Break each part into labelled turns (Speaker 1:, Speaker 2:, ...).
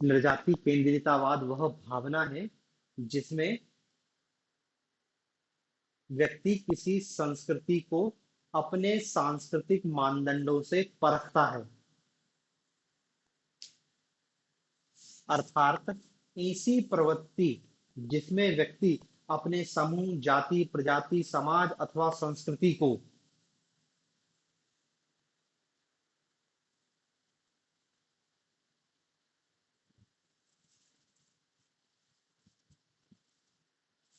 Speaker 1: नृजाति केंद्रितावाद वह भावना है जिसमें व्यक्ति किसी संस्कृति को अपने सांस्कृतिक मानदंडों से परखता है। अर्थात ऐसी प्रवृत्ति जिसमें व्यक्ति अपने समूह, जाति, प्रजाति, समाज अथवा संस्कृति को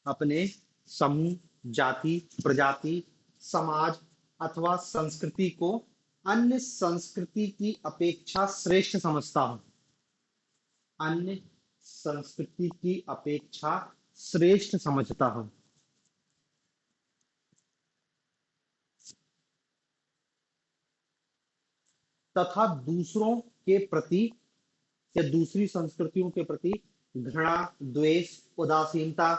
Speaker 1: अपने समूह, जाति, प्रजाति, समाज अथवा संस्कृति को अन्य संस्कृति की अपेक्षा श्रेष्ठ समझता हूं। अन्य संस्कृति की अपेक्षा श्रेष्ठ समझता हूं तथा दूसरों के प्रति या दूसरी संस्कृतियों के प्रति घृणा, द्वेष, उदासीनता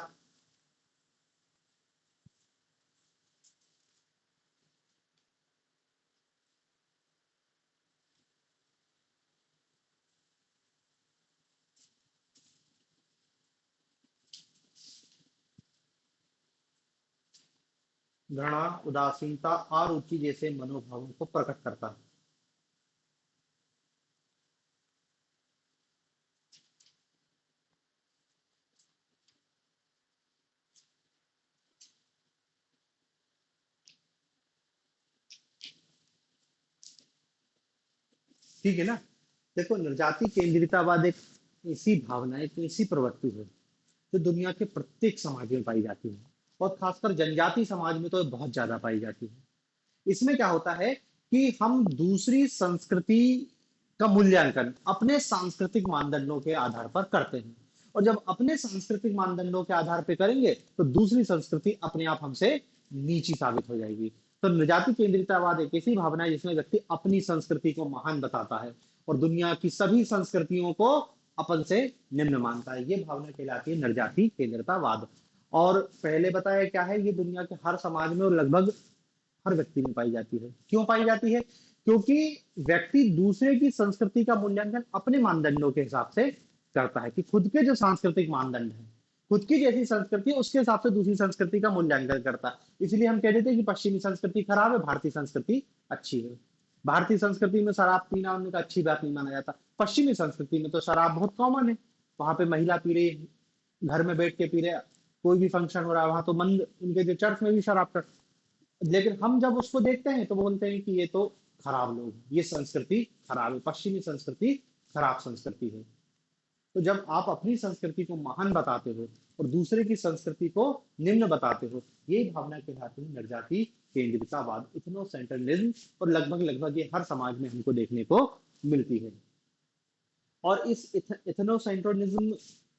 Speaker 1: घृणा, उदासीनता, अरुचि जैसे मनोभावों को प्रकट करता है। ठीक है ना। देखो, निर्जाति केंद्रितावाद एक ऐसी भावना है, एक ऐसी प्रवृत्ति है जो दुनिया के प्रत्येक समाज में पाई जाती है और खासकर जनजाति समाज में तो बहुत ज्यादा पाई जाती है। इसमें क्या होता है कि हम दूसरी संस्कृति का मूल्यांकन अपने सांस्कृतिक मानदंडों के आधार पर करते हैं, और जब अपने सांस्कृतिक मानदंडों के आधार पर करेंगे तो दूसरी संस्कृति अपने आप हमसे नीची साबित हो जाएगी। तो निजाति केंद्रितावाद एक ऐसी भावना है जिसमें व्यक्ति अपनी संस्कृति को महान बताता है और दुनिया की सभी संस्कृतियों को अपन से निम्न मानता है। ये भावना कहलाती है नरजाति केंद्रितावाद। और पहले बताया क्या है, ये दुनिया के हर समाज में और लगभग हर व्यक्ति में पाई जाती है। क्यों पाई जाती है? क्योंकि व्यक्ति दूसरे की संस्कृति का मूल्यांकन अपने मानदंडों के हिसाब से करता है कि खुद के जो सांस्कृतिक मानदंड है, खुद की जैसी संस्कृति है उसके हिसाब से दूसरी संस्कृति का मूल्यांकन करता है। इसलिए हम कह देते हैं कि पश्चिमी संस्कृति खराब है, भारतीय संस्कृति अच्छी है। भारतीय संस्कृति में शराब पीना उन्हें का अच्छी बात नहीं माना जाता। पश्चिमी संस्कृति में तो शराब बहुत कॉमन है। वहां पे महिला पी रही, घर में बैठ के पी रहे, कोई भी फंक्शन हो रहा है वहां तो मंद, उनके जो चर्च में भी शराब कर। लेकिन हम जब उसको देखते हैं तो बोलते हैं कि ये तो खराब लोग, ये संस्कृति खराब है, पश्चिमी संस्कृति खराब संस्कृति है। तो जब आप अपनी संस्कृति को महान बताते हो और दूसरे की संस्कृति को निम्न बताते हो, ये भावना कहलाती है नरजाति केंद्रितावाद, इथनोसेंट्रलिज्म। और लगभग लगभग ये हर समाज में हमको देखने को मिलती है। और इस इथनोसेंट्रलिज्म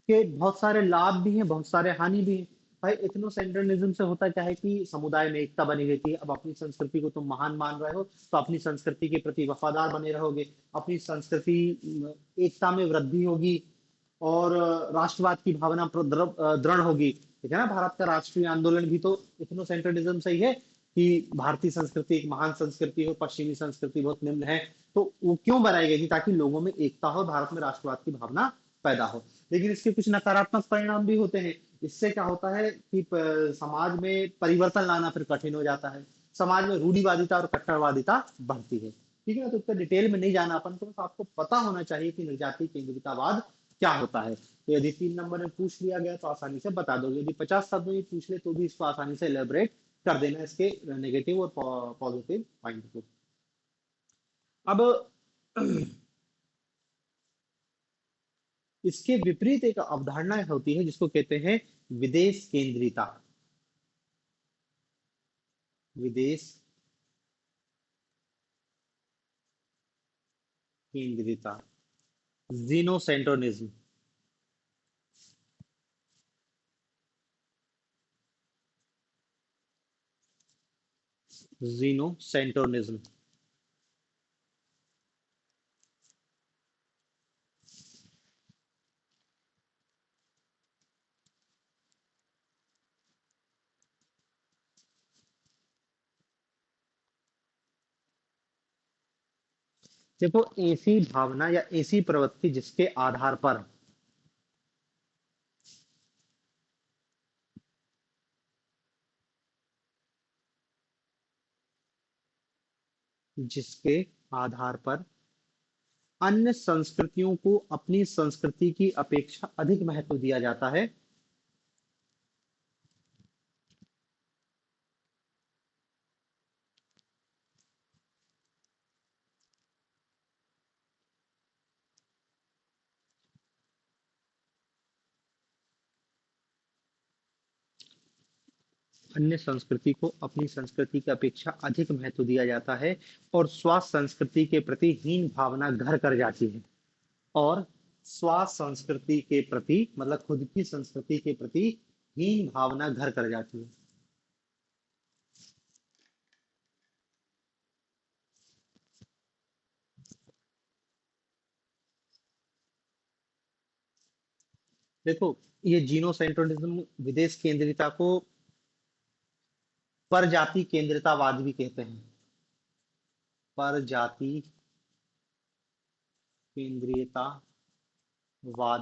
Speaker 1: के बहुत सारे लाभ भी हैं, बहुत सारे हानि भी हैं। भाई, इथनोसेंट्रलिज्म से होता क्या है कि समुदाय में एकता बनी रहती है। अब अपनी संस्कृति को तुम महान मान रहे हो तो अपनी संस्कृति के प्रति वफादार बने रहोगे, अपनी संस्कृति एकता में वृद्धि होगी और राष्ट्रवाद की भावना दृढ़ होगी। ठीक है ना। भारत का राष्ट्रीय आंदोलन भी तो इथनोसेंट्रलिज्म से ही है कि भारतीय संस्कृति एक महान संस्कृति हो, पश्चिमी संस्कृति बहुत निम्न है। तो वो क्यों बनाई गई थी? ताकि लोगों में एकता हो, भारत में राष्ट्रवाद की भावना पैदा हो। लेकिन इसके कुछ नकारात्मक परिणाम भी होते हैं। इससे क्या होता है कि समाज में परिवर्तन लाना फिर कठिन हो जाता है। समाज में रूढ़िवादिता और कट्टरवादिता बढ़ती है। ठीक है ना। तो इतना डिटेल में नहीं जाना अपन को, बस आपको पता होना चाहिए कि निर्जाति केंद्रितावाद क्या होता है। तो यदि 3 नंबर में पूछ लिया गया तो आसानी से बता दोगे, यदि 50 शब्दों में पूछ ले तो भी इसको आसानी से एलेबरेट कर देना, इसके नेगेटिव और पॉजिटिव पॉइंट को। अब इसके विपरीत एक अवधारणा होती है जिसको कहते हैं विदेश केंद्रिता। विदेश केंद्रिता, जीनोसेंट्रोनिज्म। जीनोसेंट्रोनिज्म देखो, ऐसी भावना या ऐसी प्रवृत्ति जिसके आधार पर, जिसके आधार पर अन्य संस्कृतियों को अपनी संस्कृति की अपेक्षा अधिक महत्व दिया जाता है। अन्य संस्कृति को अपनी संस्कृति की अपेक्षा अधिक महत्व दिया जाता है, और स्व संस्कृति के प्रति हीन भावना घर कर जाती है। और स्व संस्कृति के प्रति मतलब खुद की संस्कृति के प्रति हीन भावना घर कर जाती है। देखो, ये जीनोसेंट्रिज्म विदेश केंद्रिता को परजाति केंद्रितावाद भी कहते हैं। परजाति केंद्रीयतावाद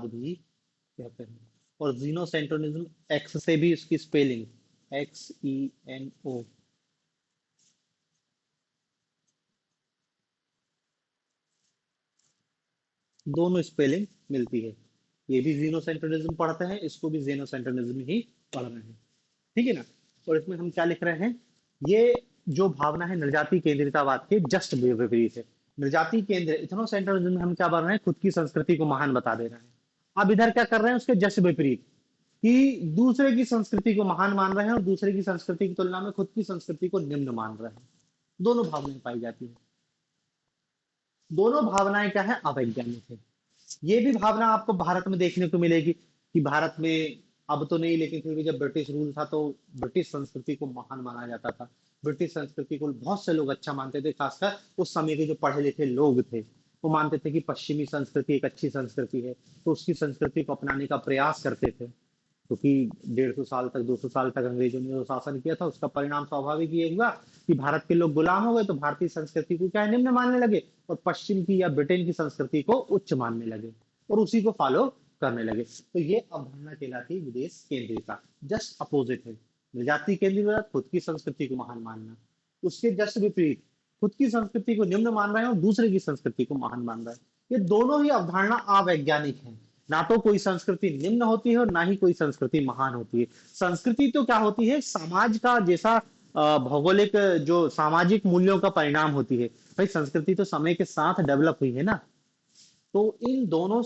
Speaker 1: भी कहते हैं। और जीनोसेंट्रिज्म एक्स से भी इसकी स्पेलिंग XENO, दोनों स्पेलिंग मिलती है। ये भी जीनोसेंट्रिज्म पढ़ते हैं, इसको भी जीनोसेंट्रिज्म ही पढ़ रहे हैं। ठीक है ना। और इसमें हम क्या लिख रहे हैं, ये जो भावना है निर्जाति केंद्रितावाद के जस्ट विपरीत है। निर्जाति केंद्र इथनोसेंट्रिज्म में हम क्या बन रहे हैं, खुद की संस्कृति को महान बता दे रहे हैं। अब इधर क्या कर रहे हैं, उसके जस्ट विपरीत, कि दूसरे की संस्कृति को महान मान रहे हैं और दूसरे की संस्कृति की तुलना में खुद की संस्कृति को निम्न मान रहे हैं। दोनों भावनाएं पाई जाती है। दोनों भावनाएं क्या है, अवैज्ञानिक है। ये भी भावना आपको भारत में देखने को मिलेगी कि भारत में, अब तो नहीं लेकिन फिर भी जब ब्रिटिश रूल था तो ब्रिटिश संस्कृति को महान माना जाता था। ब्रिटिश संस्कृति को बहुत से लोग अच्छा मानते थे, खासकर उस समय के जो पढ़े लिखे लोग थे। वो मानते थे कि पश्चिमी संस्कृति एक अच्छी संस्कृति है, तो उसकी संस्कृति को अपनाने का प्रयास करते थे। क्योंकि 150 साल तक, 200 साल तक अंग्रेजों ने जो शासन किया था, उसका परिणाम स्वाभाविक ये हुआ कि भारत के लोग गुलाम हो गए, तो भारतीय संस्कृति को क्या है, निम्न मानने लगे, और पश्चिम की या ब्रिटेन की संस्कृति को उच्च मानने लगे, और उसी को फॉलो करने लगे। तो ये अवधारणा कहलाती है विदेश केंद्रिता। जस्ट अपोजिट है जाति केंद्रिता, खुद की संस्कृति को महान मानना। उसके जस्ट विपरीत, खुद की संस्कृति को निम्न मान रहे हैं और दूसरे की संस्कृति को महान मान रहे हैं। ये दोनों ही अवधारणा अवैज्ञानिक है। ना तो कोई संस्कृति निम्न होती है और ना ही कोई संस्कृति महान होती है। संस्कृति तो क्या होती है, समाज का जैसा भौगोलिक जो सामाजिक मूल्यों का परिणाम होती है। भाई संस्कृति तो समय के साथ डेवलप हुई है ना। तो इन दोनों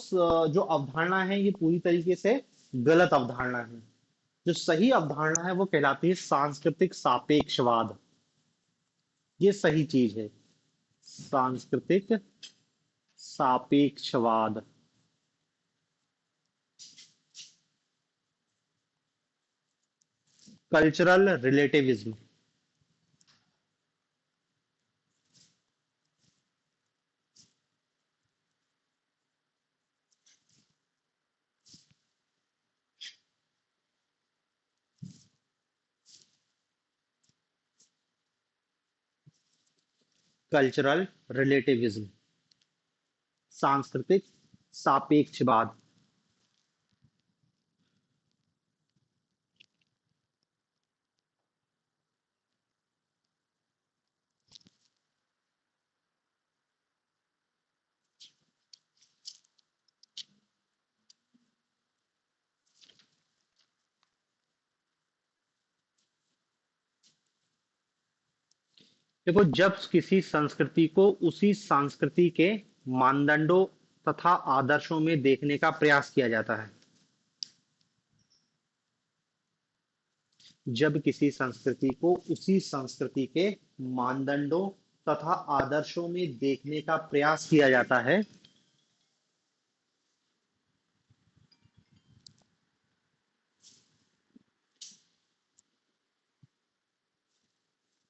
Speaker 1: जो अवधारणा है ये पूरी तरीके से गलत अवधारणा है। जो सही अवधारणा है वो कहलाती है सांस्कृतिक सापेक्षवाद। ये सही चीज है, सांस्कृतिक सापेक्षवाद। Cultural relativism. कल्चरल रिलेटिविज्म, सांस्कृतिक सापेक्षवाद। देखो, जब किसी संस्कृति को उसी संस्कृति के मानदंडों तथा आदर्शों में देखने का प्रयास किया जाता है, जब किसी संस्कृति को उसी संस्कृति के मानदंडों तथा आदर्शों में देखने का प्रयास किया जाता है,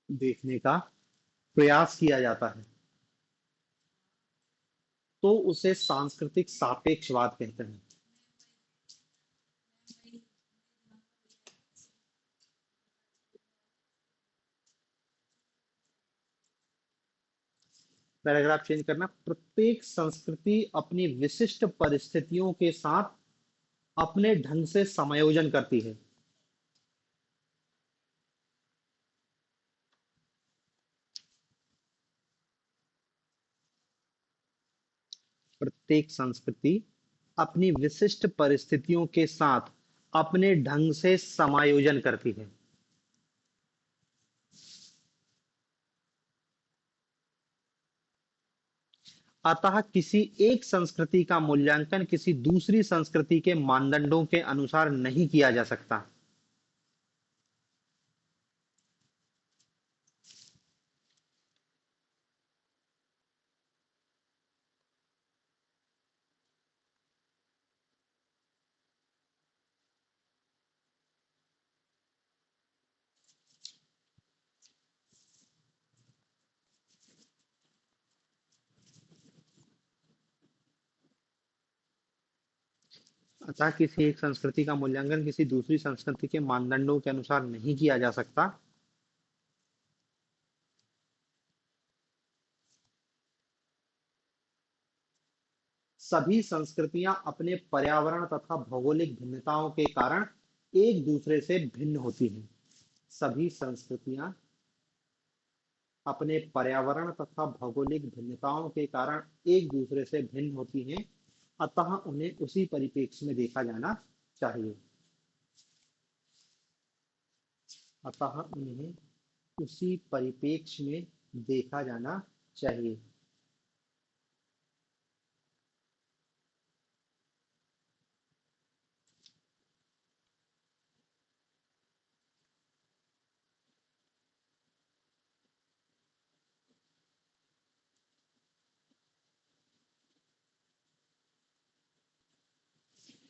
Speaker 1: देखने का प्रयास किया जाता है, तो उसे सांस्कृतिक सापेक्षवाद कहते हैं। पैराग्राफ चेंज करना, प्रत्येक संस्कृति अपनी विशिष्ट परिस्थितियों के साथ अपने ढंग से समायोजन करती है। प्रत्येक संस्कृति अपनी विशिष्ट परिस्थितियों के साथ अपने ढंग से समायोजन करती है। अतः किसी एक संस्कृति का मूल्यांकन किसी दूसरी संस्कृति के मानदंडों के अनुसार नहीं किया जा सकता। अतः किसी एक संस्कृति का मूल्यांकन किसी दूसरी संस्कृति के मानदंडों के अनुसार नहीं किया जा सकता। सभी संस्कृतियां अपने पर्यावरण तथा भौगोलिक भिन्नताओं के कारण एक दूसरे से भिन्न होती हैं। सभी संस्कृतियां अपने पर्यावरण तथा भौगोलिक भिन्नताओं के कारण एक दूसरे से भिन्न होती हैं, अतः उन्हें उसी परिप्रेक्ष्य में देखा जाना चाहिए। अतः उन्हें उसी परिप्रेक्ष्य में देखा जाना चाहिए।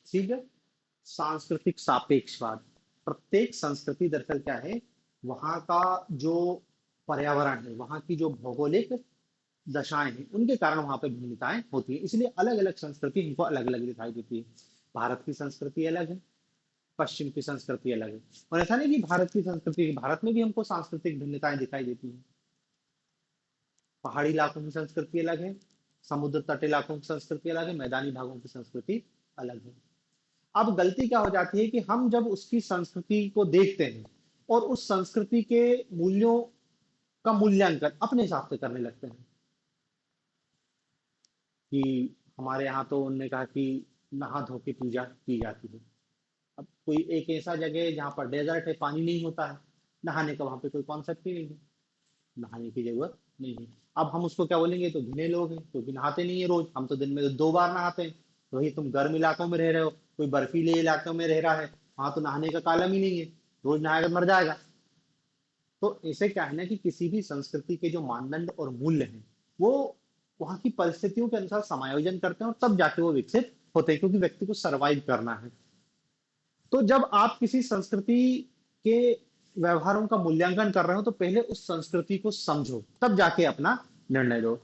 Speaker 1: ठीक है। सांस्कृतिक सापेक्षवाद, प्रत्येक संस्कृति दरअसल क्या है, वहां का जो पर्यावरण है, वहां की जो भौगोलिक दशाएं हैं, उनके कारण वहां पे भिन्नताएं होती है, इसलिए अलग अलग संस्कृति हमको अलग अलग दिखाई देती है। भारत की संस्कृति अलग है, पश्चिम की संस्कृति अलग है। और ऐसा नहीं कि भारत की संस्कृति, भारत में भी हमको सांस्कृतिक भिन्नताएं दिखाई देती हैं। पहाड़ी इलाकों की संस्कृति अलग है, समुद्र तट इलाकों की संस्कृति अलग है, मैदानी भागों की संस्कृति अलग है। अब गलती क्या हो जाती है कि हम जब उसकी संस्कृति को देखते हैं और उस संस्कृति के मूल्यों का मूल्यांकन अपने हिसाब से करने लगते हैं कि हमारे यहाँ तो उन्होंने कहा कि नहा धो के पूजा की जाती है। अब कोई एक ऐसा जगह है जहाँ पर डेजर्ट है, पानी नहीं होता है, नहाने का वहां पे कोई कॉन्सेप्ट ही नहीं है, नहाने की जरूरत नहीं है। अब हम उसको क्या बोलेंगे, तो घिने लोग हैं क्योंकि नहाते नहीं है रोज, हम तो दिन में तो 2 बार नहाते हैं। तो वही तुम गर्म इलाकों में रह रहे हो, कोई बर्फीले इलाकों में रह रहा है, वहां तो नहाने का कालम ही नहीं है, रोज नहाएगा तो मर जाएगा। तो इसे क्या है ना कि किसी भी संस्कृति के जो मानदंड और मूल्य हैं, वो वहां की परिस्थितियों के अनुसार समायोजन करते हैं और तब जाके वो विकसित होते हैं, क्योंकि व्यक्ति को सरवाइव करना है। तो जब आप किसी संस्कृति के व्यवहारों का मूल्यांकन कर रहे हो तो पहले उस संस्कृति को समझो, तब जाके अपना निर्णय लो।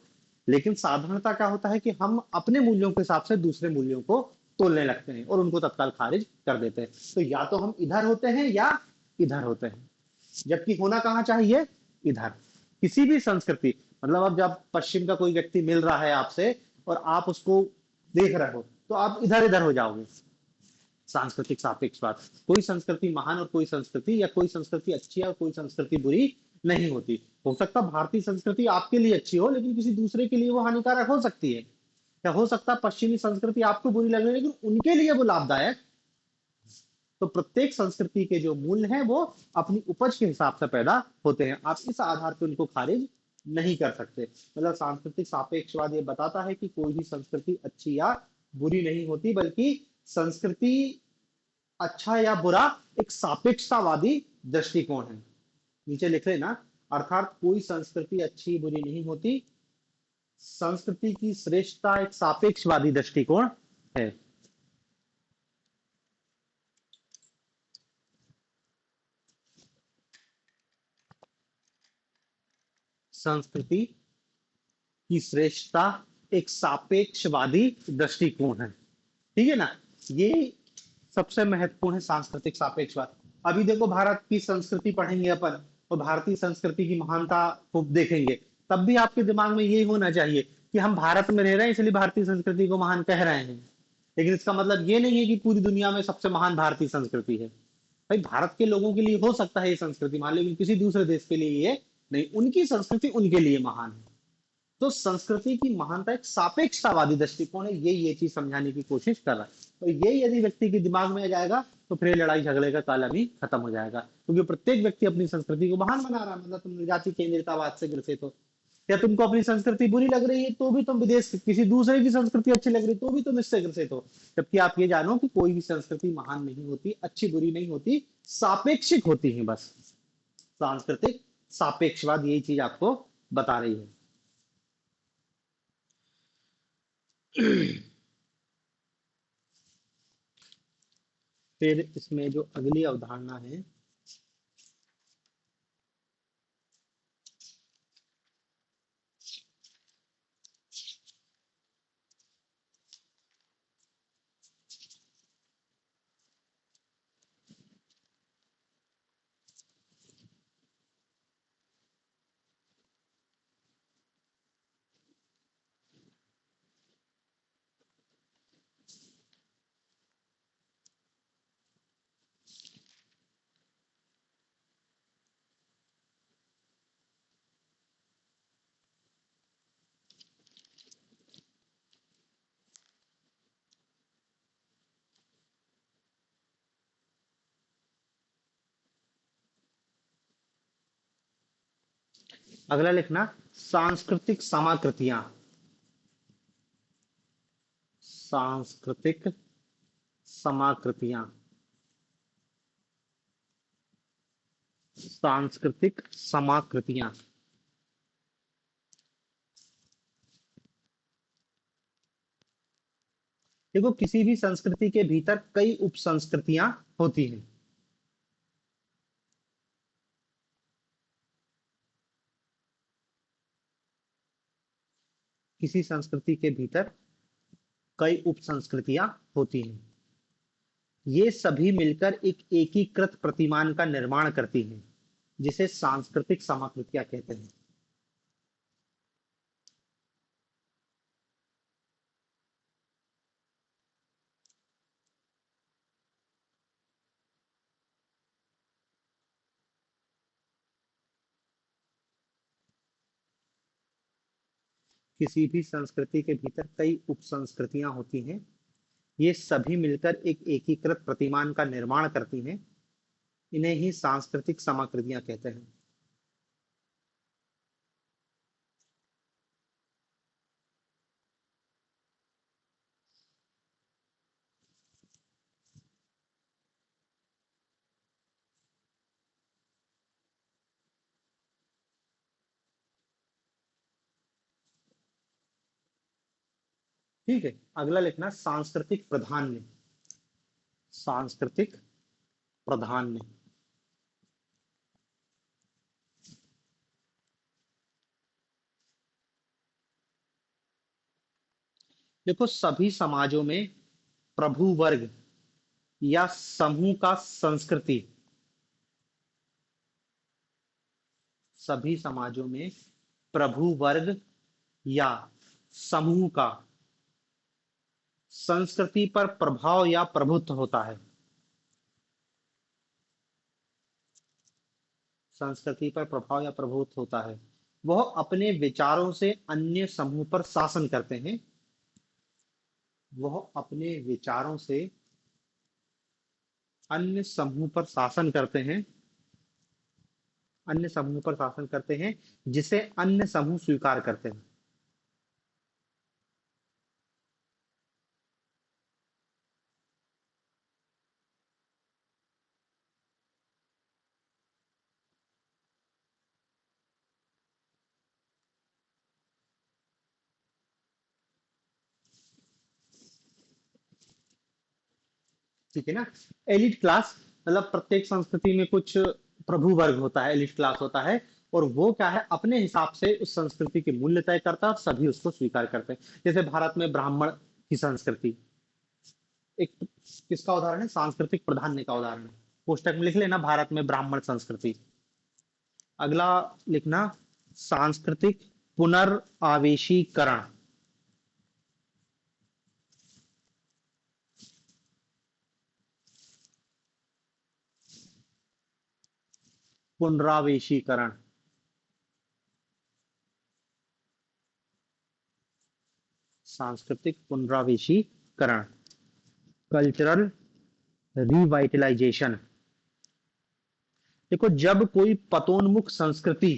Speaker 1: लेकिन साधारणता क्या होता है कि हम अपने मूल्यों के हिसाब से दूसरे मूल्यों को तोलने लगते हैं और उनको तत्काल खारिज कर देते हैं। तो या तो हम इधर होते हैं या इधर होते हैं, जबकि होना कहाँ चाहिए, इधर। किसी भी संस्कृति, मतलब अब जब पश्चिम का कोई व्यक्ति मिल रहा है आपसे और आप उसको देख रहे हो तो आप इधर इधर हो जाओगे। सांस्कृतिक सापेक्षवाद, कोई संस्कृति महान और कोई संस्कृति, या कोई संस्कृति अच्छी है और कोई संस्कृति बुरी नहीं होती। हो सकता भारतीय संस्कृति आपके लिए अच्छी हो लेकिन किसी दूसरे के लिए वो हानिकारक हो सकती है, या हो सकता पश्चिमी संस्कृति आपको बुरी लगे लेकिन उनके लिए वो लाभदायक। तो प्रत्येक संस्कृति के जो मूल्य हैं वो अपनी उपज के हिसाब से पैदा होते हैं, आप इस आधार पर उनको खारिज नहीं कर सकते। मतलब सांस्कृतिक सापेक्षवाद ये बताता है कि कोई भी संस्कृति अच्छी या बुरी नहीं होती, बल्कि संस्कृति अच्छा या बुरा एक सापेक्षतावादी दृष्टिकोण है। नीचे लिख लेना, अर्थात कोई संस्कृति अच्छी बुरी नहीं होती, संस्कृति की श्रेष्ठता एक सापेक्षवादी दृष्टिकोण है। संस्कृति की श्रेष्ठता एक सापेक्षवादी दृष्टिकोण है, ठीक है ना। ये सबसे महत्वपूर्ण है सांस्कृतिक सापेक्षवाद। अभी देखो भारत की संस्कृति पढ़ेंगे अपन और भारतीय संस्कृति की महानता को देखेंगे, तब भी आपके दिमाग में यही होना चाहिए कि हम भारत में रह रहे हैं इसलिए भारतीय संस्कृति को महान कह रहे हैं। लेकिन इसका मतलब ये नहीं है कि पूरी दुनिया में सबसे महान भारतीय संस्कृति है। भाई भारत के लोगों के लिए हो सकता है ये संस्कृति महान, लेकिन किसी दूसरे देश के लिए ये नहीं, उनकी संस्कृति उनके लिए महान है। तो संस्कृति की महानता एक सापेक्षतावादी दृष्टिकोण है, ये चीज समझाने की कोशिश कर रहा है। तो ये यदि व्यक्ति के दिमाग में आ जाएगा तो फिर ये लड़ाई झगड़े का काल भी खत्म हो जाएगा, क्योंकि प्रत्येक व्यक्ति अपनी संस्कृति को महान बना रहा है। मतलब तुम जाति केंद्रितावाद से ग्रसित हो, या तुमको अपनी संस्कृति बुरी लग रही है तो भी तुम विदेश किसी दूसरे की संस्कृति अच्छी लग रही है तो भी तुम इससे ग्रसित हो। जबकि आप ये जानो कि कोई भी संस्कृति महान नहीं होती, अच्छी बुरी नहीं होती, सापेक्षिक होती है बस। सांस्कृतिक सापेक्षवाद यही चीज आपको बता रही है। फिर इसमें जो अगली अवधारणा है, अगला लिखना सांस्कृतिक समाकृतियां। सांस्कृतिक समाकृतियां। सांस्कृतिक समाकृतियां। देखो किसी भी संस्कृति के भीतर कई उप संस्कृतियां होती हैं। किसी संस्कृति के भीतर कई उप संस्कृतियां होती हैं। ये सभी मिलकर एक एकीकृत प्रतिमान का निर्माण करती हैं, जिसे सांस्कृतिक समाकृतियां कहते हैं। किसी भी संस्कृति के भीतर कई उप संस्कृतियां होती हैं। ये सभी मिलकर एक एकीकृत प्रतिमान का निर्माण करती हैं। इन्हें ही सांस्कृतिक समाकृतियां कहते हैं। ठीक है, अगला लिखना सांस्कृतिक प्राधान्य। सांस्कृतिक प्राधान्य। देखो सभी समाजों में प्रभु वर्ग या समूह का संस्कृति, सभी समाजों में प्रभु वर्ग या समूह का संस्कृति पर प्रभाव या प्रभुत्व होता है। संस्कृति पर प्रभाव या प्रभुत्व होता है। वह अपने विचारों से अन्य समूह पर शासन करते हैं। वह अपने विचारों से अन्य समूह पर शासन करते हैं। अन्य समूह पर शासन करते हैं जिसे अन्य समूह स्वीकार करते हैं। ठीक है ना। एलिट क्लास मतलब प्रत्येक संस्कृति में कुछ प्रभु वर्ग होता है, एलिट क्लास होता है, और वो क्या है अपने हिसाब से उस संस्कृति के मूल्य तय करता है और सभी उसको स्वीकार करते हैं। जैसे भारत में ब्राह्मण की संस्कृति एक किसका उदाहरण है, सांस्कृतिक प्राधान्य का उदाहरण है। पुस्तक में लिख लेना भारत में ब्राह्मण संस्कृति। अगला लिखना सांस्कृतिक पुनरावेशीकरण। पुनरावेशीकरण, सांस्कृतिक पुनरावेशीकरण, कल्चरल रिवाइटलाइजेशन। देखो, जब कोई पतोन्मुख संस्कृति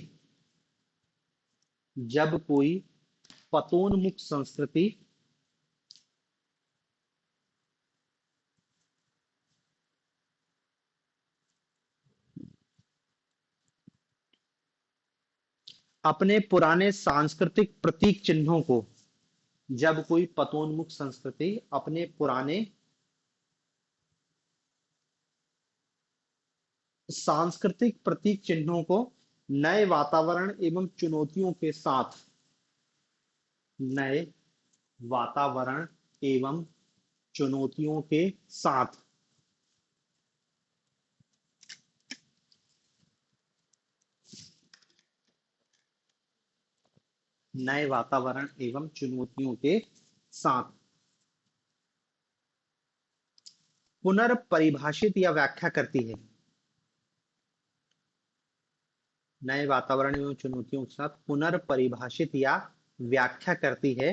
Speaker 1: अपने पुराने सांस्कृतिक प्रतीक चिन्हों को, जब कोई पतोन्मुख संस्कृति अपने पुराने सांस्कृतिक प्रतीक चिन्हों को नए वातावरण एवं चुनौतियों के साथ, नए वातावरण एवं चुनौतियों के साथ नए वातावरण एवं चुनौतियों के साथ पुनर्परिभाषित या व्याख्या करती है। नए वातावरण एवं चुनौतियों के साथ पुनर्परिभाषित या व्याख्या करती है,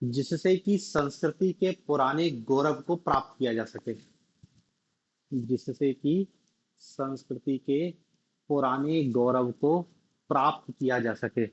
Speaker 1: जिससे कि संस्कृति के पुराने गौरव को प्राप्त किया जा सके। जिससे कि संस्कृति के पुराने गौरव को प्राप्त किया जा सके।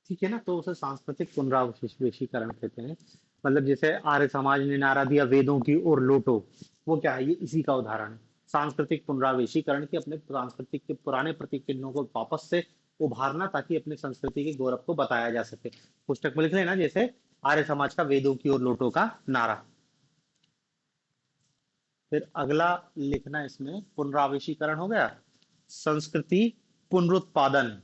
Speaker 1: ठीक है ना, तो उसे सांस्कृतिक पुनराविष्कीकरण कहते हैं। मतलब जैसे आर्य समाज ने नारा दिया वेदों की ओर लौटो, वो क्या है, ये इसी का उदाहरण है। सांस्कृतिक पुनरावेशीकरण की, अपने सांस्कृतिक के पुराने प्रतीक चिन्हों को वापस से उभारना, ताकि अपनी संस्कृति के गौरव को बताया जा सके। पुस्तक में लिख लेना, जैसे आर्य समाज का वेदों की ओर लौटो का नारा। फिर अगला लिखना, इसमें पुनरावेशीकरण हो गया। संस्कृति पुनरुत्पादन,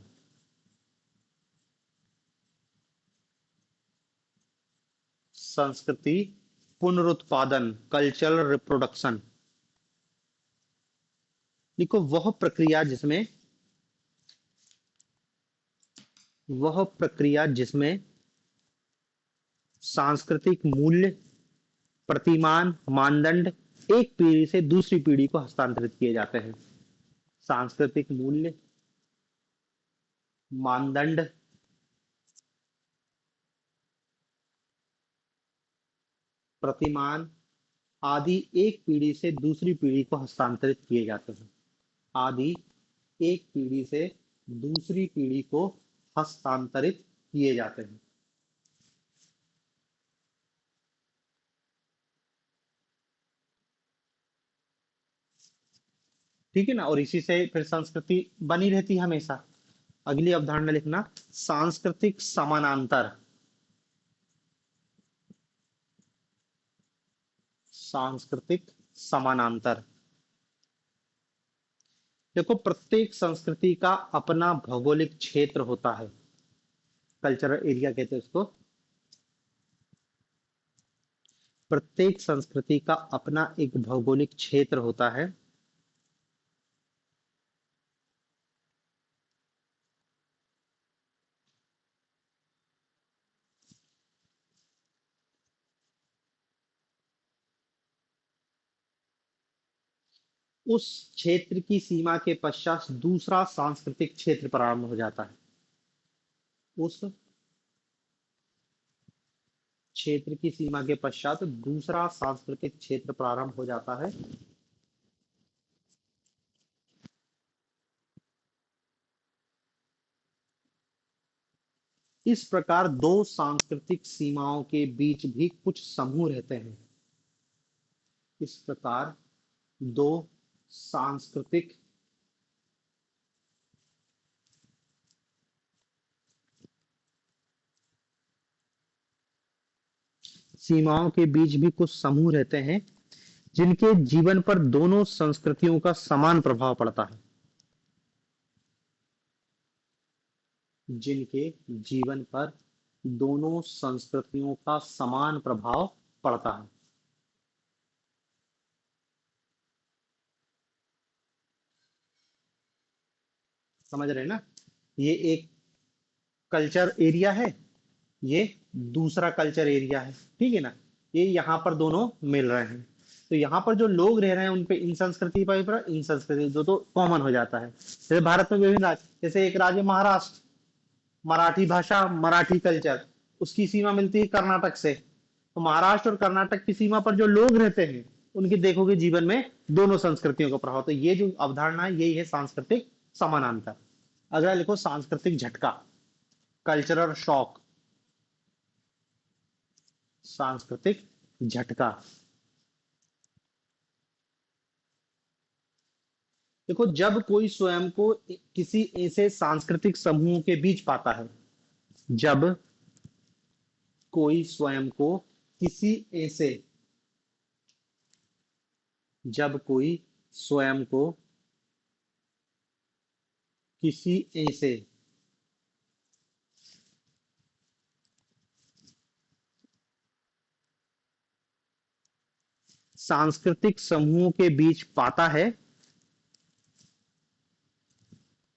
Speaker 1: संस्कृति पुनरुत्पादन, कल्चरल रिप्रोडक्शन। देखो, वह प्रक्रिया जिसमें सांस्कृतिक मूल्य, प्रतिमान, मानदंड एक पीढ़ी से दूसरी पीढ़ी को हस्तांतरित किए जाते हैं। सांस्कृतिक मूल्य, मानदंड, प्रतिमान आदि एक पीढ़ी से दूसरी पीढ़ी को हस्तांतरित किए जाते हैं। आदि एक पीढ़ी से दूसरी पीढ़ी को हस्तांतरित किए जाते हैं। ठीक है ना, और इसी से फिर संस्कृति बनी रहती है हमेशा। अगली अवधारणा लिखना, सांस्कृतिक समानांतर। सांस्कृतिक समानांतर। देखो, प्रत्येक संस्कृति का अपना भौगोलिक क्षेत्र होता है, कल्चरल एरिया कहते हैं उसको। प्रत्येक संस्कृति का अपना एक भौगोलिक क्षेत्र होता है, उस क्षेत्र की सीमा के पश्चात दूसरा सांस्कृतिक क्षेत्र प्रारंभ हो जाता है। उस क्षेत्र की सीमा के पश्चात दूसरा सांस्कृतिक क्षेत्र प्रारंभ हो जाता है। इस प्रकार दो सांस्कृतिक सीमाओं के बीच भी कुछ समूह रहते हैं। इस प्रकार दो सांस्कृतिक सीमाओं के बीच भी कुछ समूह रहते हैं जिनके जीवन पर दोनों संस्कृतियों का समान प्रभाव पड़ता है। जिनके जीवन पर दोनों संस्कृतियों का समान प्रभाव पड़ता है। समझ रहे हैं ना? ये एक कल्चर एरिया है, ये दूसरा कल्चर एरिया है, ठीक है ना? ये यहाँ पर दोनों मिल रहे हैं। तो यहाँ पर जो लोग रह रहे हैं उन पे इन संस्कृति पर इन संस्कृति जो तो कॉमन हो जाता है। जैसे भारत में विभिन्न राज्य, जैसे एक राज्य महाराष्ट्र, मराठी भाषा, मराठी कल्चर, उसकी सीमा मिलती है कर्नाटक से। तो महाराष्ट्र और कर्नाटक की सीमा पर जो लोग रहते हैं उनके देखोगे जीवन में दोनों संस्कृतियों का प्रभाव। तो ये जो अवधारणा है यही है सांस्कृतिक समानांतर। अगला लिखो सांस्कृतिक झटका, कल्चरल शॉक। सांस्कृतिक झटका, देखो जब कोई स्वयं को किसी ऐसे सांस्कृतिक समूह के बीच पाता है, जब कोई स्वयं को किसी ऐसे जब कोई स्वयं को किसी ऐसे सांस्कृतिक समूह के बीच पाता है,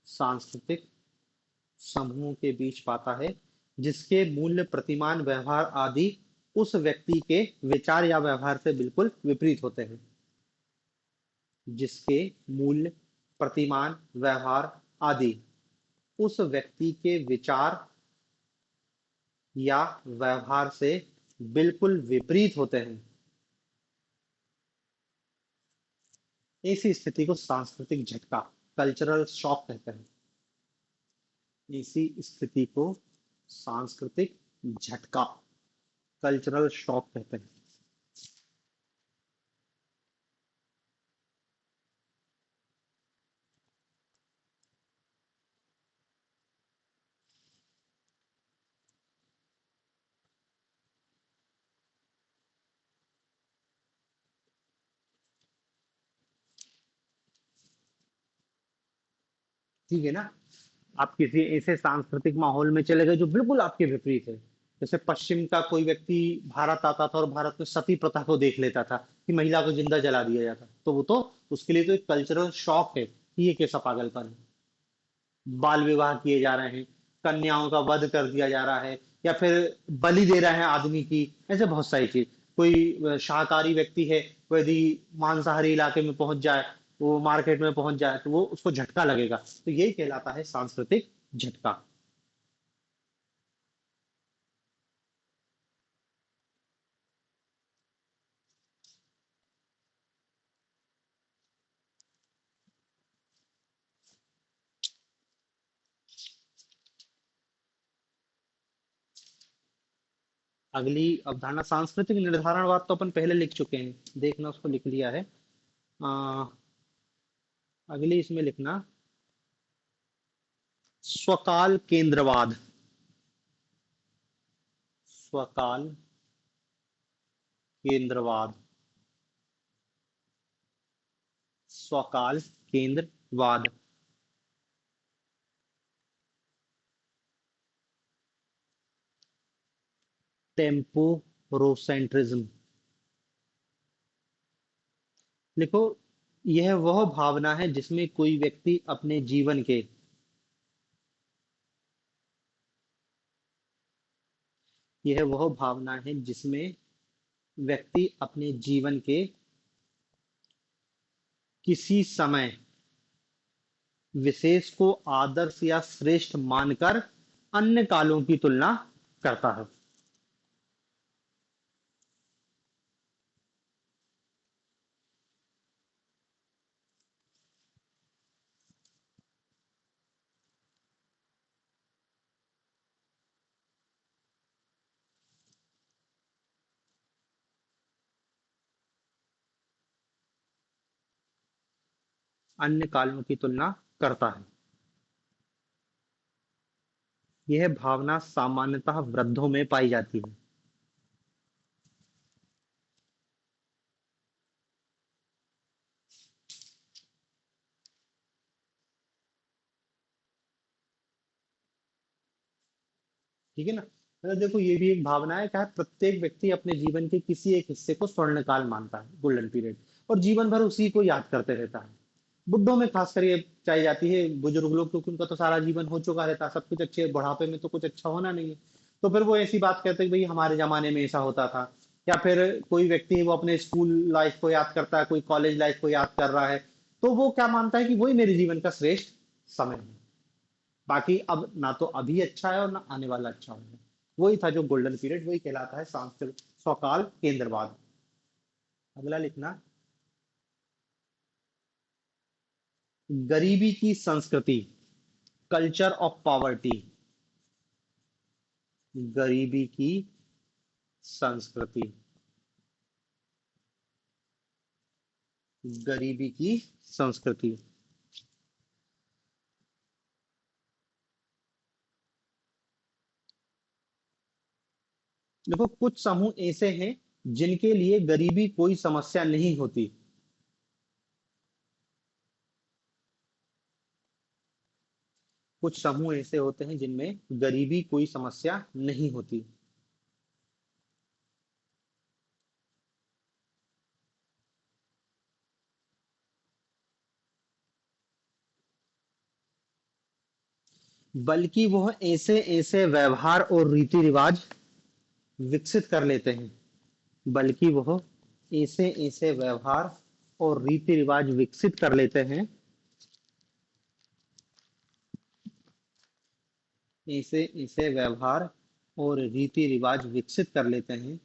Speaker 1: सांस्कृतिक समूह के बीच पाता है जिसके मूल्य प्रतिमान व्यवहार आदि उस व्यक्ति के विचार या व्यवहार से बिल्कुल विपरीत होते हैं। जिसके मूल्य प्रतिमान व्यवहार आदि उस व्यक्ति के विचार या व्यवहार से बिल्कुल विपरीत होते हैं, ऐसी स्थिति को सांस्कृतिक झटका, कल्चरल शॉक कहते हैं। ऐसी स्थिति को सांस्कृतिक झटका, कल्चरल शॉक कहते हैं। ठीक है ना? आप किसी ऐसे सांस्कृतिक माहौल में चले गए जो बिल्कुल आपके विपरीत है। जैसे पश्चिम का कोई व्यक्ति भारत आता था और भारत में सती प्रथा को देख लेता था कि महिला को जिंदा जला दिया जाता, तो वो तो उसके लिए तो एक कल्चरल शॉक है कि ये कैसा पागलपन है। बाल विवाह किए जा रहे हैं, कन्याओं का वध कर दिया जा रहा है, या फिर बलि दे रहे हैं आदमी की। ऐसे बहुत सारी चीज। कोई शाकाहारी व्यक्ति है, वो यदि मांसाहारी इलाके में पहुंच जाए, वो मार्केट में पहुंच जाए, तो वो उसको झटका लगेगा। तो यही कहलाता है सांस्कृतिक झटका। अगली अवधारणा सांस्कृतिक निर्धारणवाद, तो अपन पहले लिख चुके हैं, देखना उसको लिख लिया है। आ, अगली इसमें लिखना स्वकाल केंद्रवाद। स्वकाल केंद्रवाद, स्वकाल केंद्रवाद। टेम्पोरोसेंट्रिज्म, देखो यह वह भावना है जिसमें कोई व्यक्ति अपने जीवन के यह वह भावना है जिसमें व्यक्ति अपने जीवन के किसी समय विशेष को आदर्श या श्रेष्ठ मानकर अन्य कालों की तुलना करता है। अन्य कालों की तुलना करता है। यह भावना सामान्यतः वृद्धों में पाई जाती है। ठीक है ना। मतलब देखो ये भी एक भावना है, क्या है, प्रत्येक व्यक्ति अपने जीवन के किसी एक हिस्से को स्वर्णकाल मानता है, गोल्डन पीरियड, और जीवन भर उसी को याद करते रहता है। बुड्ढों में खासकर ये चाहिए जाती है, बुजुर्ग लोग, क्योंकि उनका तो सारा जीवन हो चुका रहता है, सब कुछ अच्छे, बुढ़ापे में तो कुछ अच्छा होना नहीं है। तो फिर वो ऐसी बात कहते हैं कि भाई हमारे जमाने में ऐसा होता था। या फिर कोई व्यक्ति है वो अपने स्कूल लाइफ को याद करता है, कोई कॉलेज लाइफ को याद कर रहा है, तो वो क्या मानता है कि वही मेरे जीवन का श्रेष्ठ समय है। बाकी अब ना तो अभी अच्छा है और ना आने वाला अच्छा होगा। वही था जो गोल्डन पीरियड, वही कहलाता है सांस्कृतिक स्वकाल केंद्रवाद। अगला लिखना, गरीबी की संस्कृति, कल्चर ऑफ पॉवर्टी। गरीबी की संस्कृति, गरीबी की संस्कृति। देखो कुछ समूह ऐसे हैं जिनके लिए गरीबी कोई समस्या नहीं होती। कुछ समूह ऐसे होते हैं जिनमें गरीबी कोई समस्या नहीं होती। बल्कि वह ऐसे ऐसे व्यवहार और रीति रिवाज विकसित कर लेते हैं। बल्कि वह ऐसे ऐसे व्यवहार और रीति रिवाज विकसित कर लेते हैं। ऐसे ऐसे व्यवहार और रीति रिवाज विकसित कर लेते हैं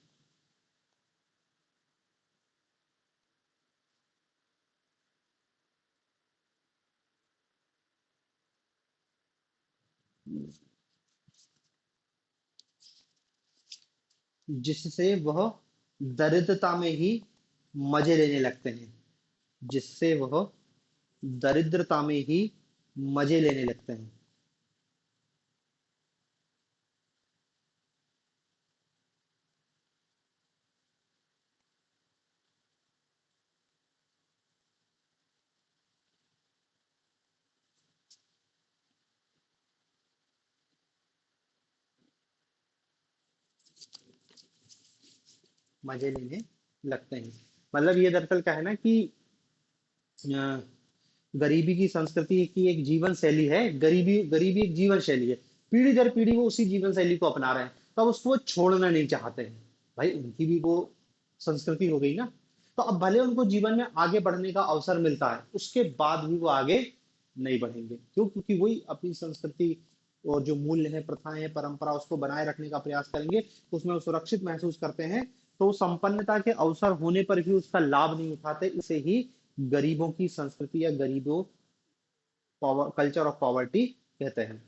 Speaker 1: जिससे वह दरिद्रता में ही मजे लेने लगते हैं। जिससे वह दरिद्रता में ही मजे लेने लगते हैं। मजे लेने लगते हैं। मतलब ये दरअसल क्या है ना कि अ, गरीबी की संस्कृति की एक जीवन शैली है। गरीबी गरीबी एक जीवन शैली है। पीढ़ी दर पीढ़ी वो उसी जीवन शैली को अपना रहे हैं, तो अब उसको वो छोड़ना नहीं चाहते हैं। भाई उनकी भी वो संस्कृति हो गई ना। तो अब भले उनको जीवन में आगे बढ़ने का अवसर मिलता है, उसके बाद भी वो आगे नहीं बढ़ेंगे। क्यों? क्योंकि वही अपनी संस्कृति और जो मूल्य है, प्रथाएं हैं, परंपरा, उसको बनाए रखने का प्रयास करेंगे, उसमें वो सुरक्षित महसूस करते हैं। तो संपन्नता के अवसर होने पर भी उसका लाभ नहीं उठाते। इसे ही गरीबों की संस्कृति या गरीबों कल्चर ऑफ पॉवर्टी कहते हैं।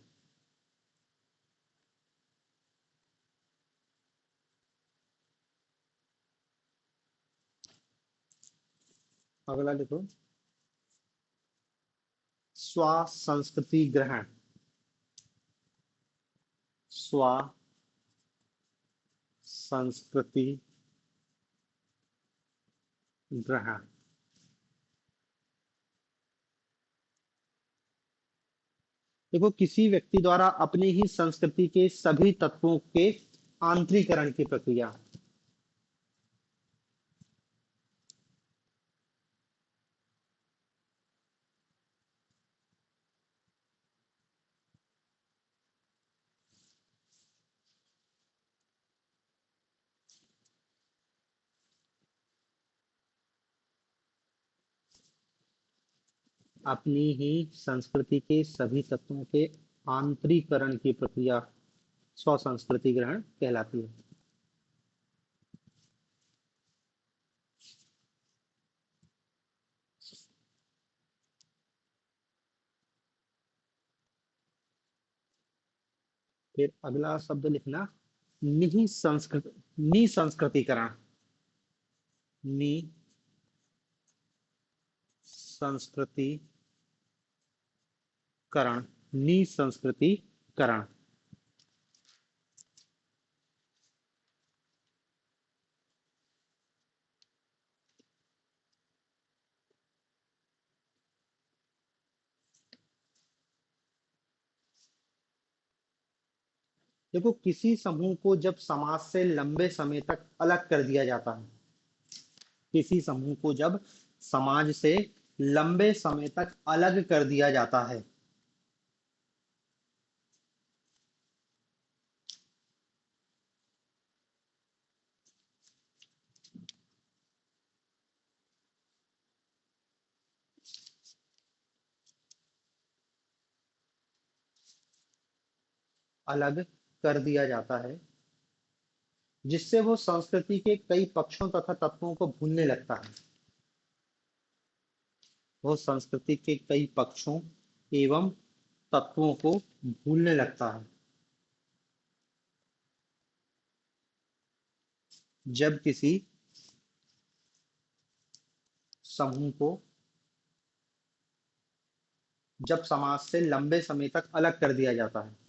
Speaker 1: अगला देखो, स्व संस्कृति ग्रहण। स्व संस्कृति ग्रहण। देखो किसी व्यक्ति द्वारा अपनी ही संस्कृति के सभी तत्वों के आंतरीकरण की प्रक्रिया। अपनी ही संस्कृति के सभी तत्वों के आंतरीकरण की प्रक्रिया स्व संस्कृति ग्रहण कहलाती है। फिर अगला शब्द लिखना, निहि संस्कृत निसंस्कृतिकरण। निसंस्कृतिकरण। निसंस्कृतिकरण। देखो, किसी समूह को जब समाज से लंबे समय तक अलग कर दिया जाता है, किसी समूह को जब समाज से लंबे समय तक अलग कर दिया जाता है, अलग कर दिया जाता है, जिससे वो संस्कृति के कई पक्षों तथा तत्वों को भूलने लगता है। वो संस्कृति के कई पक्षों एवं तत्वों को भूलने लगता है। जब किसी समूह को जब समाज से लंबे समय तक अलग कर दिया जाता है,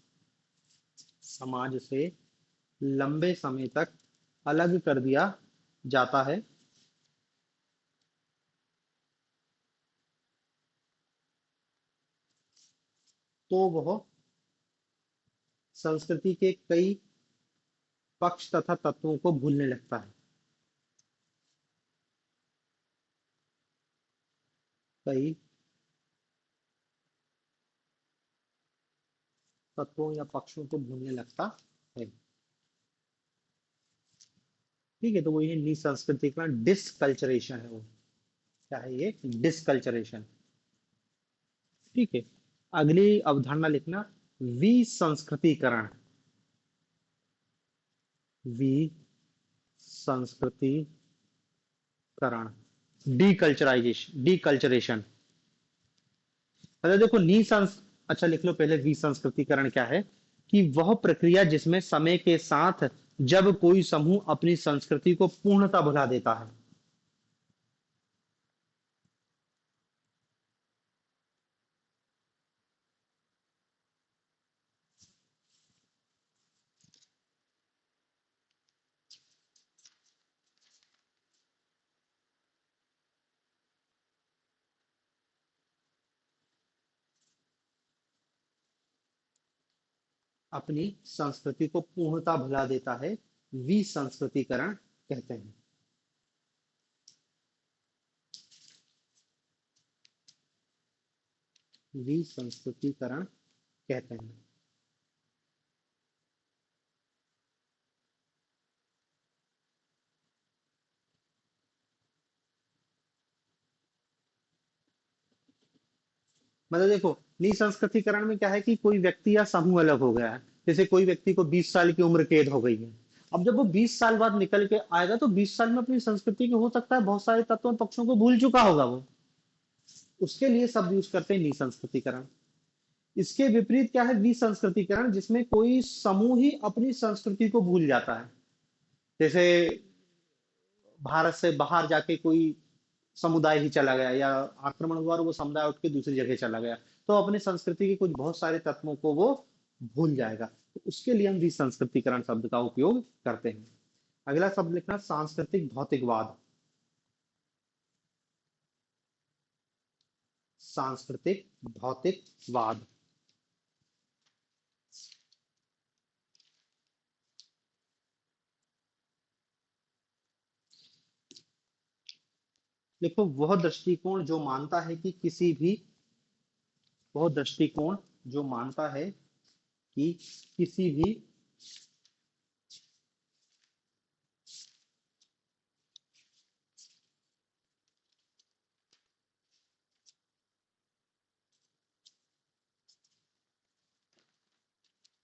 Speaker 1: समाज से लंबे समय तक अलग कर दिया जाता है, तो वह संस्कृति के कई पक्ष तथा तत्वों को भूलने लगता है। कई तत्वों या पक्षों को भूलने लगता है। ठीक है, तो वो ये निसंस्कृतिकरण, डिसकल्चरेशन है वो। क्या है ये? डिसकल्चरेशन। ठीक है। अगली अवधारणा लिखना, विसंस्कृतिकरण। विसंस्कृतिकरण, डीकल्चराइजेशन, डीकल्चरेशन। मतलब देखो, निसंस अच्छा लिख लो पहले, विसंस्कृतिकरण क्या है? कि वह प्रक्रिया जिसमें समय के साथ जब कोई समूह अपनी संस्कृति को पूर्णतः भुला देता है। अपनी संस्कृति को पूर्णतः भुला देता है, विसंस्कृतिकरण कहते हैं। विसंस्कृतिकरण कहते हैं। मतलब देखो, निसंस्कृतिकरण में क्या है कि कोई व्यक्ति या समूह अलग हो गया है। जैसे कोई व्यक्ति को 20 साल की उम्र कैद हो गई है। अब जब वो 20 साल बाद निकल के आएगा, तो 20 साल में अपनी संस्कृति के हो सकता है बहुत सारे तत्वों और पक्षों को भूल चुका होगा वो। उसके लिए शब्द यूज करते हैं निसंस्कृतिकरण। इसके विपरीत क्या है? विसंस्कृतिकरण, जिसमें कोई समूह ही अपनी संस्कृति को भूल जाता है। जैसे भारत से बाहर जाके कोई समुदाय ही चला गया, या आक्रमण हुआ और वो समुदाय उठ के दूसरी जगह चला गया, तो अपनी संस्कृति के कुछ बहुत सारे तत्वों को वो भूल जाएगा। तो उसके लिए हम विसंस्कृतिकरण शब्द का उपयोग करते हैं। अगला शब्द लिखना, सांस्कृतिक भौतिकवाद। सांस्कृतिक भौतिकवाद। देखो, वह दृष्टिकोण जो मानता है कि किसी भी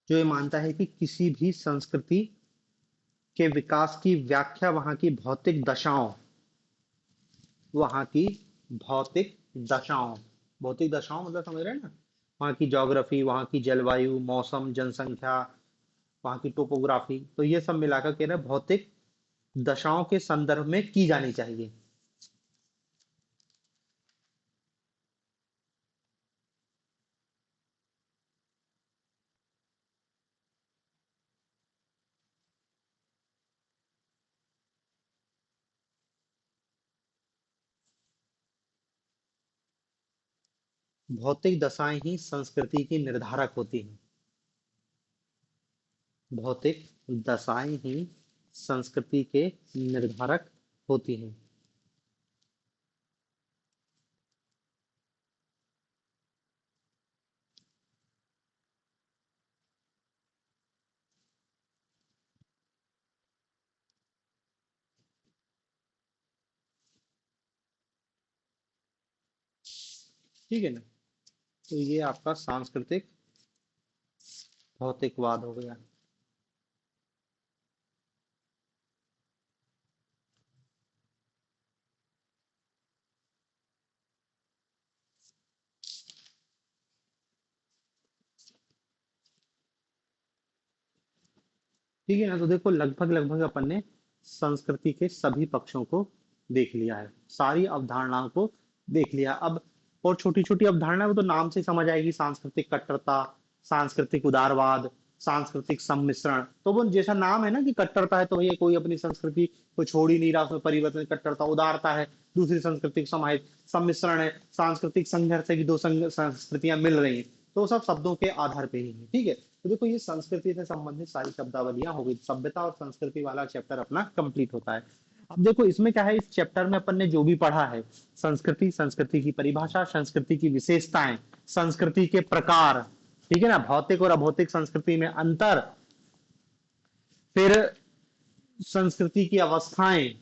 Speaker 1: जो ये मानता है कि किसी भी संस्कृति के विकास की व्याख्या वहां की भौतिक दशाओं भौतिक दशाओं मतलब समझ रहे हैं ना? वहां की ज्योग्राफी, वहां की जलवायु, मौसम, जनसंख्या, वहां की टोपोग्राफी, तो ये सब मिलाकर के ना भौतिक दशाओं के संदर्भ में की जानी चाहिए। भौतिक दशाएं ही संस्कृति की निर्धारक होती हैं। भौतिक दशाएं ही संस्कृति के निर्धारक होती हैं। ठीक है ना। तो ये आपका सांस्कृतिक भौतिकवाद हो गया। ठीक है ना। तो देखो लगभग लगभग अपन ने संस्कृति के सभी पक्षों को देख लिया है, सारी अवधारणाओं को देख लिया। अब और छोटी छोटी अवधारणा वो तो नाम से समझ आएगी, सांस्कृतिक कट्टरता, सांस्कृतिक उदारवाद, सांस्कृतिक सम्मिश्रण। तो वो जैसा नाम है ना कि कट्टरता है तो ये कोई अपनी संस्कृति को छोड़ ही नहीं रहा, उसमें परिवर्तन, कट्टरता। उदारता है दूसरी संस्कृति समाहित, सम्मिश्रण है सांस्कृतिक संघर्ष है कि दो संस्कृतियां मिल रही हैं। तो वो सब शब्दों के आधार पे ही है। ठीक है। तो देखो ये संस्कृति से संबंधित सारी शब्दावलियां हो गई, सभ्यता और संस्कृति वाला चैप्टर अपना कंप्लीट होता है। अब देखो इसमें क्या है, इस चैप्टर में अपन ने जो भी पढ़ा है, संस्कृति, संस्कृति की परिभाषा, संस्कृति की विशेषताएं, संस्कृति के प्रकार, ठीक है ना, भौतिक और अभौतिक संस्कृति में अंतर, फिर संस्कृति की अवस्थाएं,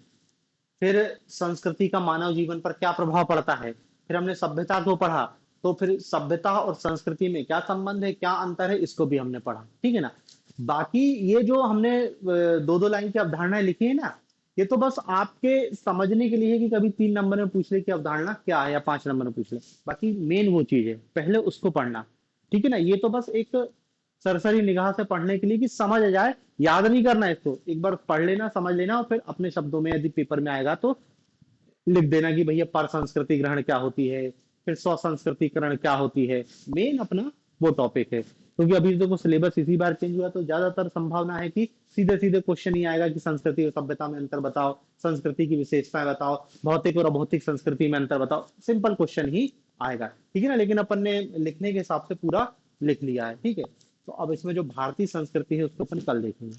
Speaker 1: फिर संस्कृति का मानव जीवन पर क्या प्रभाव पड़ता है, फिर हमने सभ्यता को पढ़ा, तो फिर सभ्यता और संस्कृति में क्या संबंध है, क्या अंतर है, इसको भी हमने पढ़ा। ठीक है ना। बाकी ये जो हमने दो दो लाइन की अवधारणाएं लिखी है ना, ये तो बस आपके समझने के लिए है कि कभी 3 नंबर में पूछ ले कि अवधारणा क्या है, या 5 नंबर में पूछ ले। बाकी मेन वो चीज है, पहले उसको पढ़ना। ठीक है ना। ये तो बस एक सरसरी निगाह से पढ़ने के लिए कि समझ आ जाए, याद नहीं करना है इसको, एक बार पढ़ लेना, समझ लेना, और फिर अपने शब्दों में यदि पेपर में आएगा तो लिख देना कि भैया पर संस्कृति ग्रहण क्या होती है, फिर स्व संस्कृतिकरण क्या होती है। मेन अपना वो टॉपिक है, क्योंकि अभी देखो सिलेबस इसी बार चेंज हुआ, तो ज्यादातर संभावना है कि सीधे सीधे क्वेश्चन ही आएगा कि संस्कृति और सभ्यता में अंतर बताओ, संस्कृति की विशेषताएं बताओ, भौतिक और अभौतिक संस्कृति में अंतर बताओ। सिंपल क्वेश्चन ही आएगा। ठीक है ना। लेकिन अपन ने लिखने के हिसाब से पूरा लिख लिया है। ठीक है। तो अब इसमें जो भारतीय संस्कृति है उसको अपन कल देखेंगे।